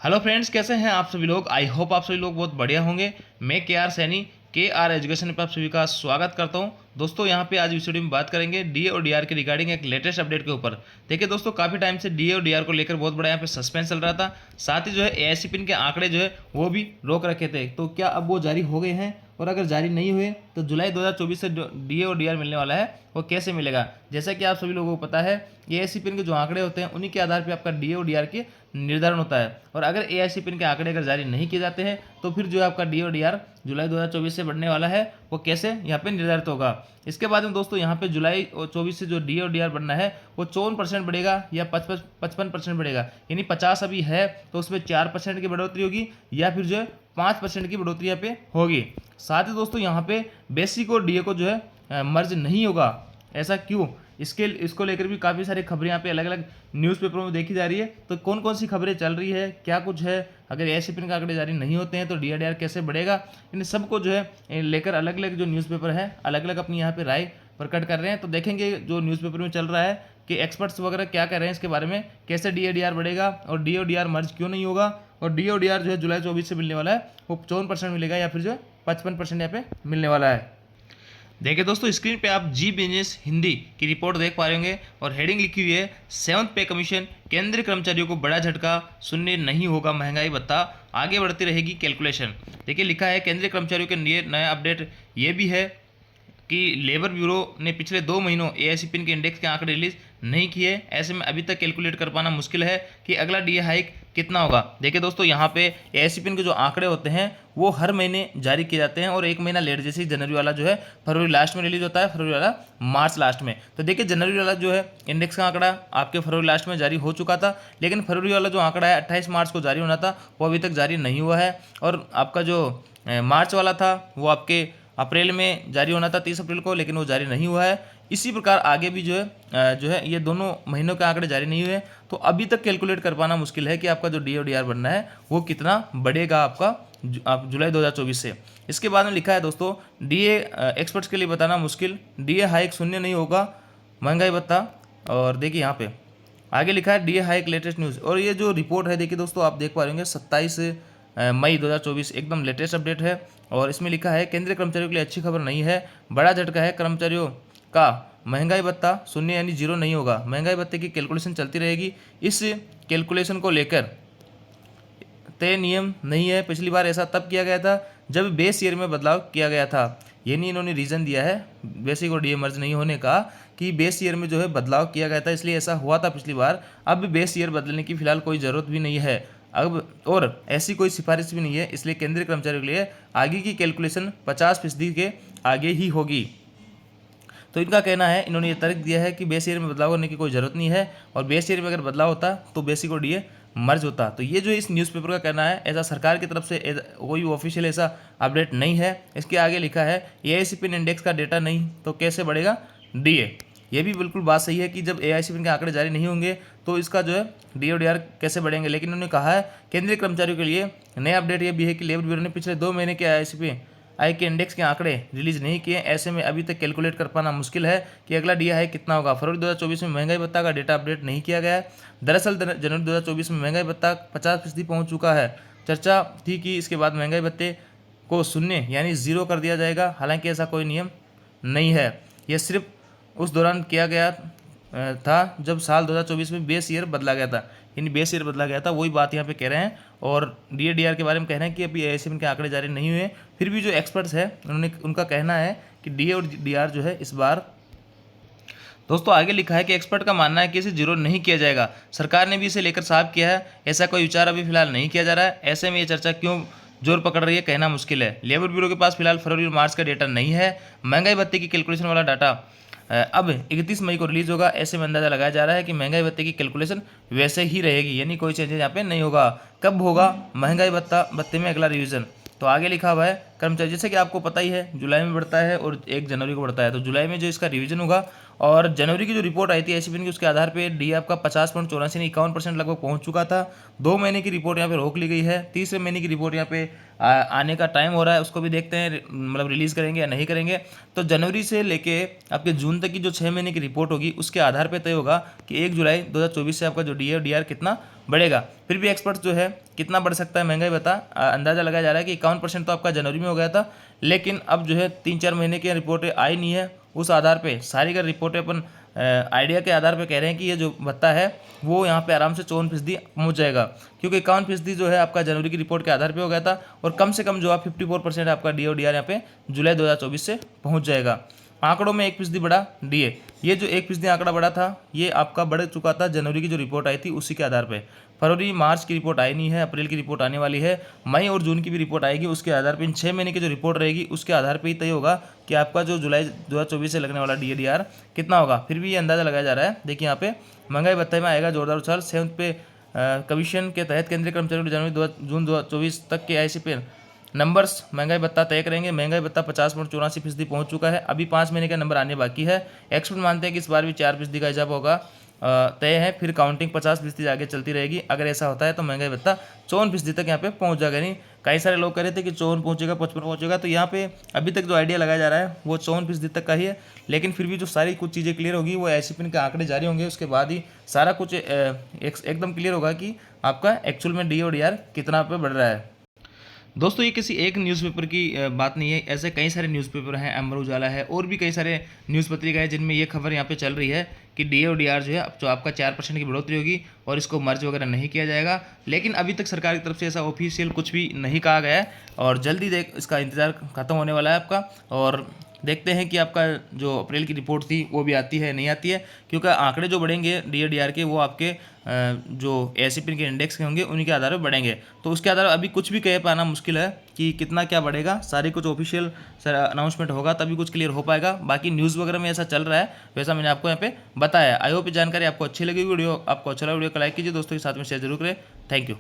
Hello friends, कैसे हैं आप सभी लोग। आई होप आप सभी लोग बहुत बढ़िया होंगे। मैं के आर सैनी के आर एजुकेशन पर आप सभी का स्वागत करता हूं। दोस्तों यहाँ पे आज इस वीडियो में बात करेंगे डीए और डीआर के रिगार्डिंग एक लेटेस्ट अपडेट के ऊपर। देखिए दोस्तों, काफ़ी टाइम से डीए और डीआर को लेकर बहुत बड़ा यहाँ पे सस्पेंस चल रहा था। साथ ही जो है एआईसी पिन के आंकड़े जो है वो भी रोक रखे थे। तो क्या अब वो जारी हो गए हैं? और अगर जारी नहीं हुए तो जुलाई 2024 से जो डीए और डीआर मिलने वाला है वो कैसे मिलेगा? जैसा कि आप सभी लोगों को पता है, एआईसी पिन के जो आंकड़े होते हैं उन्हीं के आधार पर आपका डीए और डीआर के निर्धारण होता है। और अगर एआईसी पिन के आंकड़े अगर जारी नहीं किए जाते हैं तो फिर जो है आपका डी और डी आर जुलाई 2024 से बढ़ने वाला है वो कैसे यहाँ पे निर्धारित होगा। इसके बाद में दोस्तों यहाँ पे जुलाई 24 से जो डी और डी आर बढ़ना है वो 54% बढ़ेगा या 55% बढ़ेगा। यानी 50 अभी है तो उसमें 4% की बढ़ोतरी होगी या फिर जो है 5% की बढ़ोतरी यहाँ पे होगी। साथ ही दोस्तों यहाँ पे बेसिक और डीए को जो है मर्ज नहीं होगा। ऐसा क्यों? इसको लेकर भी काफ़ी सारी खबरें यहाँ पे अलग अलग न्यूज़पेपरों में देखी जा रही है। तो कौन कौन सी खबरें चल रही है, क्या कुछ है, अगर एआईसी पिन के आंकड़े जारी नहीं होते हैं तो डीआरडीआर कैसे बढ़ेगा, इन सबको जो है लेकर अलग अलग जो न्यूज़पेपर है अलग अलग अपनी यहाँ पे राय प्रकट कर रहे हैं। तो देखेंगे जो न्यूज़पेपर में चल रहा है कि एक्सपर्ट्स वगैरह क्या कह रहे हैं इसके बारे में, कैसे डीआरडीआर बढ़ेगा और डीओडीआर मर्ज क्यों नहीं होगा। और डीओडीआर जो है जुलाई 24 से मिलने वाला है वो 54% मिलेगा या फिर जो है 55% यहाँ पे मिलने वाला है। देखिए दोस्तों, स्क्रीन पे आप जी बिजनेस हिंदी की रिपोर्ट देख पा रहे होंगे और हेडिंग लिखी हुई है 7th पे कमीशन, केंद्रीय कर्मचारियों को बड़ा झटका, सुनने नहीं होगा महंगाई भत्ता, आगे बढ़ती रहेगी कैलकुलेशन। देखिए लिखा है केंद्रीय कर्मचारियों के लिए नया अपडेट ये भी है कि लेबर ब्यूरो ने पिछले 2 महीनों एआईसी पिन के इंडेक्स के आंकड़े रिलीज नहीं किए। ऐसे में अभी तक कैलकुलेट कर पाना मुश्किल है कि अगला डीए हाइक कितना होगा। देखिए दोस्तों, यहाँ पे एआईसी पिन के जो आंकड़े होते हैं वो हर महीने जारी किए जाते हैं और एक महीना लेट, जैसे जनवरी वाला जो है फरवरी लास्ट में रिलीज होता है, फरवरी वाला मार्च लास्ट में। तो देखिए जनवरी वाला जो है इंडेक्स का आंकड़ा आपके फरवरी लास्ट में जारी हो चुका था, लेकिन फरवरी वाला जो आंकड़ा है 28 मार्च को जारी होना था वो अभी तक जारी नहीं हुआ है। और आपका जो मार्च वाला था वो आपके अप्रैल में जारी होना था 30 अप्रैल को, लेकिन वो जारी नहीं हुआ है। इसी प्रकार आगे भी जो है ये दोनों महीनों के आंकड़े जारी नहीं हुए, तो अभी तक कैलकुलेट कर पाना मुश्किल है कि आपका जो डी और डी आर बनना है वो कितना बढ़ेगा आपका आप जुलाई 2024 से। इसके बाद में लिखा है दोस्तों डीए एक्सपर्ट्स के लिए बताना मुश्किल, डीए हाइक शून्य नहीं होगा महंगाई भत्ता। और देखिए यहाँ पे आगे लिखा है डीए हाइक लेटेस्ट न्यूज़। और ये जो रिपोर्ट है देखिए दोस्तों, आप देख पा रहे होंगे 27 मई 2024 एकदम लेटेस्ट अपडेट है। और इसमें लिखा है केंद्रीय कर्मचारियों के लिए अच्छी खबर नहीं है, बड़ा झटका है कर्मचारियों का, महंगाई भत्ता शून्य यानी जीरो नहीं होगा, महंगाई भत्ते की कैलकुलेशन चलती रहेगी। इस कैलकुलेशन को लेकर तय नियम नहीं है। पिछली बार ऐसा तब किया गया था जब बेस ईयर में बदलाव किया गया था। ये नहीं इन्होंने रीज़न दिया है बेसिक और डीए मर्ज नहीं होने का कि बेस ईयर में जो है बदलाव किया गया था इसलिए ऐसा हुआ था पिछली बार। अब बेस ईयर बदलने की फिलहाल कोई ज़रूरत भी नहीं है अब, और ऐसी कोई सिफारिश भी नहीं है। इसलिए केंद्रीय कर्मचारियों के लिए आगे की कैलकुलेशन 50% के आगे ही होगी। तो इनका कहना है, इन्होंने ये तर्क दिया है कि बेस ईयर में बदलाव करने की कोई ज़रूरत नहीं है और बेस ईयर में अगर बदलाव होता तो बेसिक और डीए मर्ज होता। तो ये जो इस न्यूज़पेपर का कहना है, ऐसा सरकार की तरफ से कोई ऑफिशियल ऐसा अपडेट नहीं है। इसके आगे लिखा है एआईसी पिन इंडेक्स का डेटा नहीं तो कैसे बढ़ेगा डीए। ये भी बिल्कुल बात सही है कि जब एआईसी पिन के आंकड़े जारी नहीं होंगे तो इसका जो है डीओडीआर कैसे बढ़ेंगे। लेकिन उन्होंने कहा है केंद्रीय कर्मचारियों के लिए नया अपडेट ये भी है कि लेबर ब्यूरो ने पिछले 2 महीने के एआईसी पिन आई के इंडेक्स के आंकड़े रिलीज नहीं किए। ऐसे में अभी तक कैलकुलेट कर पाना मुश्किल है कि अगला डीए हाइक कितना होगा। फरवरी 2024 में महंगाई भत्ता का डेटा अपडेट नहीं किया गया है। दरअसल जनवरी 2024 में महंगाई भत्ता 50% पहुंच चुका है। चर्चा थी कि इसके बाद महंगाई भत्ते को शून्य यानी जीरो कर दिया जाएगा, हालांकि ऐसा कोई नियम नहीं है। यह सिर्फ उस दौरान किया गया था जब साल 2024 में बेस ईयर बदला गया था, यानी बेस ईयर बदला गया था, वही बात यहाँ पे कह रहे हैं। और डीआर के बारे में कह रहे हैं कि अभी एआईसी के आंकड़े जारी नहीं हुए, फिर भी जो एक्सपर्ट्स हैं उनका कहना है कि डीए और डीआर जो है इस बार। दोस्तों आगे लिखा है कि एक्सपर्ट का मानना है कि इसे जीरो नहीं किया जाएगा, सरकार ने भी इसे लेकर साफ किया है, ऐसा कोई विचार अभी फिलहाल नहीं किया जा रहा है। ऐसे में ये चर्चा क्यों जोर पकड़ रही है कहना मुश्किल है। लेबर ब्यूरो के पास फिलहाल फरवरी और मार्च का डेटा नहीं है। महंगाई भत्ते की कैलकुलेशन वाला डाटा अब 31 मई को रिलीज होगा। ऐसे में अंदाजा लगाया जा रहा है कि महंगाई भत्ते की कैलकुलेशन वैसे ही रहेगी, यानी कोई चेंजेस यहाँ पे नहीं होगा। कब होगा महंगाई भत्ते में अगला रिवीजन? तो आगे लिखा हुआ है कर्मचारी, जैसे कि आपको पता ही है जुलाई में बढ़ता है और 1 जनवरी को बढ़ता है, तो जुलाई में जो इसका रिवीजन होगा और जनवरी की जो रिपोर्ट आई थी एसीपीएन की, उसके आधार पे डी आपका 50.84 यानी 51% लगभग पहुंच चुका था। 2 महीने की रिपोर्ट यहाँ पे रोक ली गई है। तीसरे महीने की रिपोर्ट यहाँ पे आने का टाइम हो रहा है, उसको भी देखते हैं मतलब रिलीज़ करेंगे या नहीं करेंगे। तो जनवरी से लेके आपके जून तक की जो 6 महीने की रिपोर्ट होगी उसके आधार पर तय होगा कि 1 जुलाई 2024 से आपका जो डी और डी कितना बढ़ेगा। फिर भी एक्सपर्ट्स जो है कितना बढ़ सकता है महंगाई बता अंदाज़ा लगाया जा रहा है कि 51% तो आपका जनवरी में हो गया था, लेकिन अब जो है 3-4 महीने की रिपोर्टें आई नहीं है। उस आधार पे सारी का रिपोर्टें अपन आइडिया के आधार पे कह रहे हैं कि ये जो भत्ता है वो यहाँ पे आराम से 54% पहुँच जाएगा, क्योंकि 51% जो है आपका जनवरी की रिपोर्ट के आधार पे हो गया था। और कम से कम जो आप 54% आपका डी और डी यहाँ पे जुलाई 2024 से पहुँच जाएगा। आंकड़ों में 1% बढ़ा डीए, ये जो 1% आंकड़ा बढ़ा था ये आपका बढ़ चुका था जनवरी की जो रिपोर्ट आई थी उसी के आधार पे। फरवरी मार्च की रिपोर्ट आई नहीं है, अप्रैल की रिपोर्ट आने वाली है, मई और जून की भी रिपोर्ट आएगी। उसके आधार पे इन 6 महीने की जो रिपोर्ट रहेगी उसके आधार पे ही तय होगा कि आपका जो जुलाई 2024 से लगने वाला डीआर कितना होगा। फिर भी ये अंदाज़ा लगाया जा रहा है। देखिए यहाँ पे महंगाई भत्ते में आएगा जोरदार उछाल। 7th पे कमीशन के तहत केंद्रीय कर्मचारियों को जनवरी जून 2024 तक के आईसीपीएल नंबर्स महंगाई भत्ता तय करेंगे। महंगाई भत्ता 50.84% पहुंच चुका है, अभी 5 महीने का नंबर आने बाकी है। एक्सपर्ट मानते हैं कि इस बार भी 4% का इजाफा होगा तय है। फिर काउंटिंग 50% आगे चलती रहेगी। अगर ऐसा होता है तो महंगाई भत्ता 54% तक यहाँ पे पहुंच जाएगा। नहीं, कई सारे लोग कह रहे थे कि 54 पहुंचेगा, 55 पहुंचेगा, तो यहाँ पे अभी तक जो आइडिया लगाया जा रहा है वो 54% तक का ही है। लेकिन फिर भी जो सारी कुछ चीज़ें क्लियर होगी वो एसीपीएन के आंकड़े जारी होंगे, उसके बाद ही सारा कुछ एकदम क्लियर होगा कि आपका एक्चुअल में डी और डी कितना पे बढ़ रहा है। दोस्तों ये किसी एक न्यूज़पेपर की बात नहीं है, ऐसे कई सारे न्यूज़पेपर हैं, अमर उजाला है और भी कई सारे न्यूज़ पत्रिका है जिनमें ये खबर यहाँ पे चल रही है कि डी और डी जो है जो आपका 4% की बढ़ोतरी होगी और इसको मर्ज वगैरह नहीं किया जाएगा। लेकिन अभी तक सरकार की तरफ से ऐसा ऑफिशियल कुछ भी नहीं कहा गया है और जल्दी इसका इंतज़ार खत्म होने वाला है आपका। और देखते हैं कि आपका जो अप्रैल की रिपोर्ट थी वो भी आती है नहीं आती है, क्योंकि आंकड़े जो बढ़ेंगे डी आर के वो आपके जो एसीपीएन के इंडेक्स के होंगे उन्हीं के आधार पर बढ़ेंगे। तो उसके आधार पर अभी कुछ भी कह पाना मुश्किल है कि कितना क्या बढ़ेगा। सारी कुछ ऑफिशियल अनाउंसमेंट होगा तभी कुछ क्लियर हो पाएगा। बाकी न्यूज़ वगैरह में ऐसा चल रहा है, वैसा मैंने आपको यहाँ पे बताया। आई होप जानकारी आपको अच्छी लगी। वीडियो आपको अच्छा लगा वीडियो को लाइक कीजिए, दोस्तों के साथ में शेयर जरूर करें। Thank you.